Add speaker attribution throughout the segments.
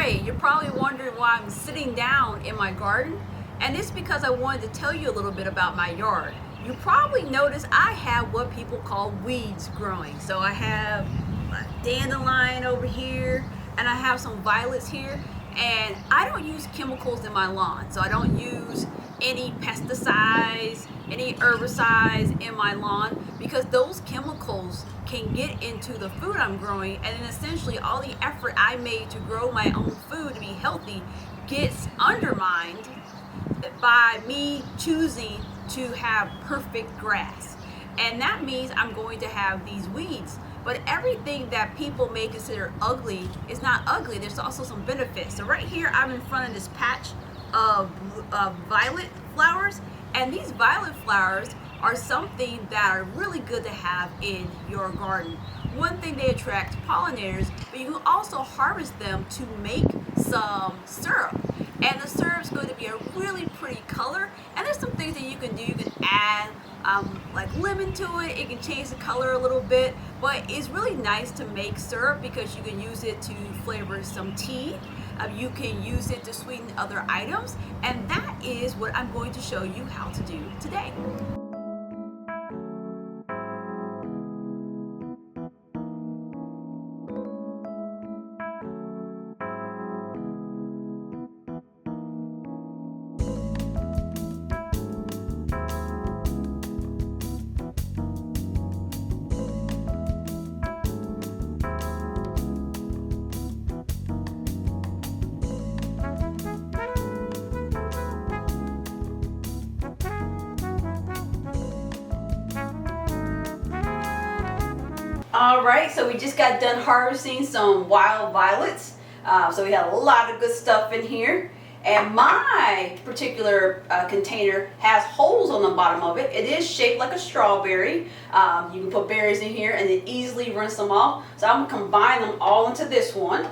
Speaker 1: Alright, you're probably wondering why I'm sitting down in my garden, and it's because I wanted to tell you a little bit about my yard. You probably noticed I have what people call weeds growing. So I have a dandelion over here, and I have some violets here, and I don't use chemicals in my lawn. So I don't use any pesticides, any herbicides in my lawn, because those chemicals can get into the food I'm growing, and then essentially all the effort I made to grow my own food to be healthy gets undermined by me choosing to have perfect grass. And that means I'm going to have these weeds. But everything that people may consider ugly is not ugly. There's also some benefits. So right here, I'm in front of this patch of violet flowers, and these violet flowers are something that are really good to have in your garden. One thing, they attract pollinators, but you can also harvest them to make some syrup. And the syrup's going to be a really pretty color. And there's some things that you can do. You can add like lemon to it. It can change the color a little bit. But it's really nice to make syrup because you can use it to flavor some tea. You can use it to sweeten other items. And that is what I'm going to show you how to do today. Alright, so we just got done harvesting some wild violets. So we had a lot of good stuff in here. And my particular container has holes on the bottom of it. It is shaped like a strawberry. You can put berries in here and then easily rinse them off. So I'm going to combine them all into this one.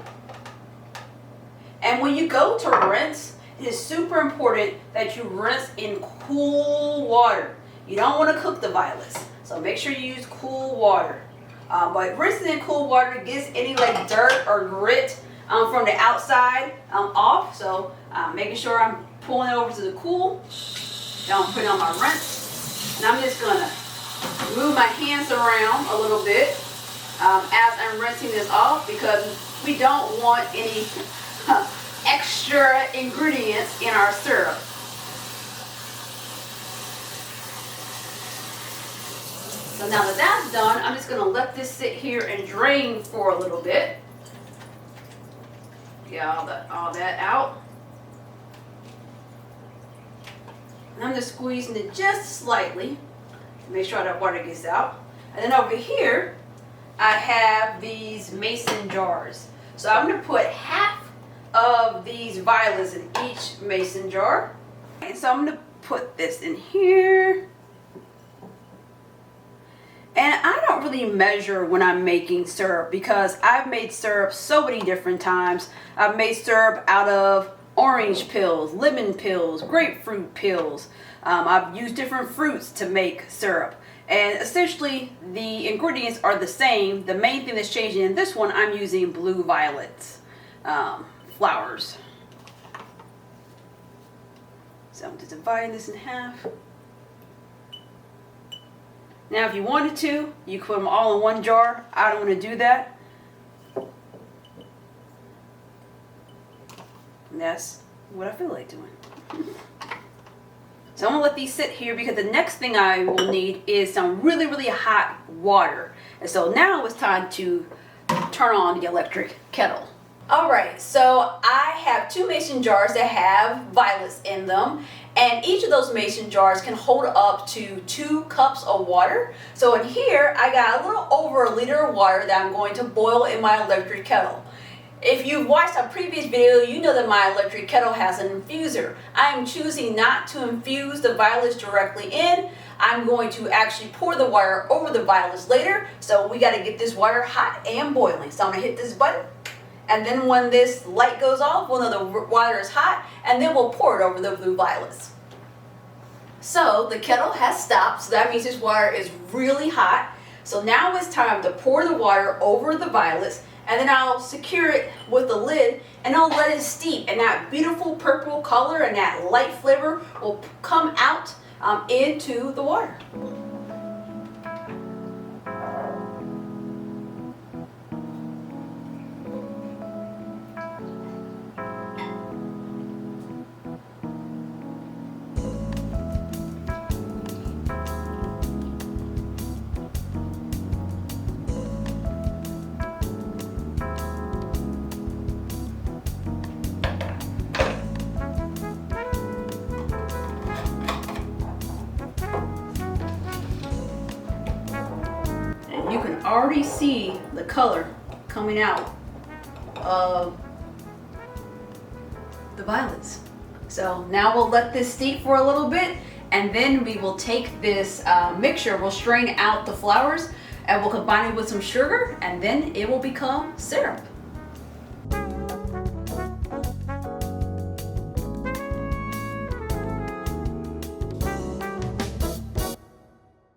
Speaker 1: And when you go to rinse, it is super important that you rinse in cool water. You don't want to cook the violets. So make sure you use cool water. But rinsing in cool water gets any like dirt or grit from the outside off. So making sure I'm pulling it over to the cool. Now I'm putting on my rinse. And I'm just going to move my hands around a little bit as I'm rinsing this off, because we don't want any extra ingredients in our syrup. So now that that's done, I'm just going to let this sit here and drain for a little bit. Get all that out. And I'm just squeezing it just slightly to make sure that water gets out. And then over here, I have these mason jars. So I'm going to put half of these violets in each mason jar. And so I'm going to put this in here. And I don't really measure when I'm making syrup, because I've made syrup so many different times. I've made syrup out of orange pills, lemon pills, grapefruit pills. I've used different fruits to make syrup. And essentially the ingredients are the same. The main thing that's changing in this one, I'm using blue violets flowers. So I'm just dividing this in half. Now if you wanted to, you could put them all in one jar. I don't want to do that. And that's what I feel like doing. So I'm going to let these sit here, because the next thing I will need is some really, really hot water. And so now it's time to turn on the electric kettle. Alright, so I have two mason jars that have violets in them, and each of those mason jars can hold up to 2 cups of water. So in here I got a little over a liter of water that I'm going to boil in my electric kettle. If you've watched a previous video, you know that my electric kettle has an infuser. I am choosing not to infuse the violets directly in. I'm going to actually pour the water over the violets later. So we got to get this water hot and boiling. So I'm going to hit this button. And then when this light goes off, we'll know the water is hot, and then we'll pour it over the blue violets. So the kettle has stopped, so that means this water is really hot. So now it's time to pour the water over the violets, and then I'll secure it with a lid and I'll let it steep, and that beautiful purple color and that light flavor will come out into the water. You can already see the color coming out of the violets. So now we'll let this steep for a little bit, and then we will take this mixture, we'll strain out the flowers, and we'll combine it with some sugar, and then it will become syrup.